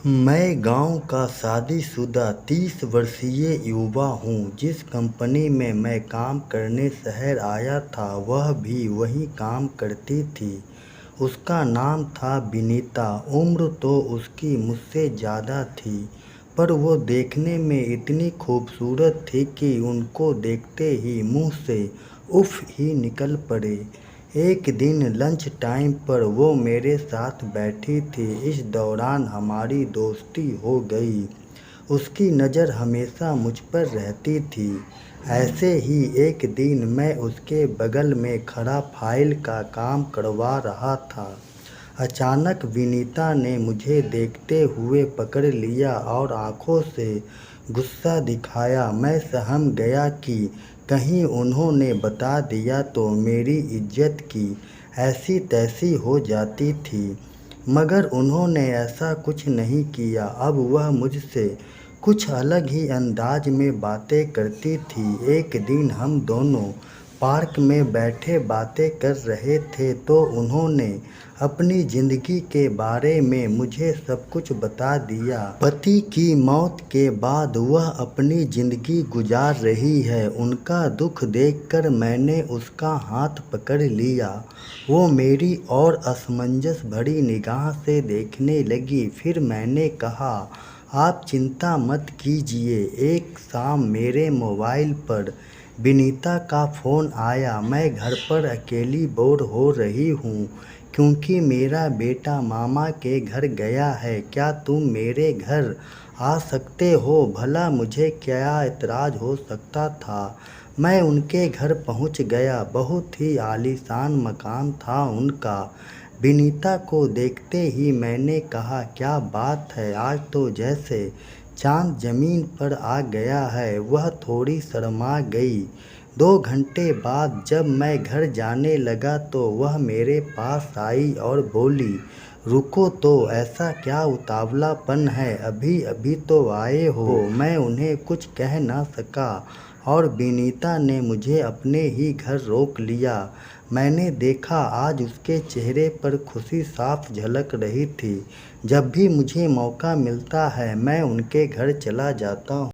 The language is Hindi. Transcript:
मैं गांव का शादीशुदा 30 वर्षीय युवा हूं। जिस कंपनी में मैं काम करने शहर आया था वह भी वहीं काम करती थी। उसका नाम था विनीता। उम्र तो उसकी मुझसे ज़्यादा थी, पर वो देखने में इतनी खूबसूरत थी कि उनको देखते ही मुंह से उफ ही निकल पड़े। एक दिन लंच टाइम पर वो मेरे साथ बैठी थी। इस दौरान हमारी दोस्ती हो गई। उसकी नज़र हमेशा मुझ पर रहती थी। ऐसे ही एक दिन मैं उसके बगल में खड़ा फाइल का काम करवा रहा था। अचानक विनीता ने मुझे देखते हुए पकड़ लिया और आंखों से गुस्सा दिखाया। मैं सहम गया कि कहीं उन्होंने बता दिया तो मेरी इज्जत की ऐसी तैसी हो जाती थी, मगर उन्होंने ऐसा कुछ नहीं किया। अब वह मुझसे कुछ अलग ही अंदाज में बातें करती थी। एक दिन हम दोनों पार्क में बैठे बातें कर रहे थे तो उन्होंने अपनी ज़िंदगी के बारे में मुझे सब कुछ बता दिया। पति की मौत के बाद वह अपनी ज़िंदगी गुजार रही है। उनका दुख देखकर मैंने उसका हाथ पकड़ लिया। वो मेरी ओर असमंजस भरी निगाह से देखने लगी। फिर मैंने कहा, आप चिंता मत कीजिए। एक शाम मेरे मोबाइल पर विनीता का फ़ोन आया। मैं घर पर अकेली बोर हो रही हूँ क्योंकि मेरा बेटा मामा के घर गया है। क्या तुम मेरे घर आ सकते हो? भला मुझे क्या एतराज़ हो सकता था। मैं उनके घर पहुँच गया। बहुत ही आलीशान मकान था उनका। विनीता को देखते ही मैंने कहा, क्या बात है, आज तो जैसे चाँद ज़मीन पर आ गया है। वह थोड़ी शर्मा गई। 2 घंटे बाद जब मैं घर जाने लगा तो वह मेरे पास आई और बोली, रुको तो, ऐसा क्या उतावलापन है, अभी अभी तो आए हो। मैं उन्हें कुछ कह न सका और विनीता ने मुझे अपने ही घर रोक लिया। मैंने देखा आज उसके चेहरे पर खुशी साफ झलक रही थी। जब भी मुझे मौका मिलता है मैं उनके घर चला जाता हूँ।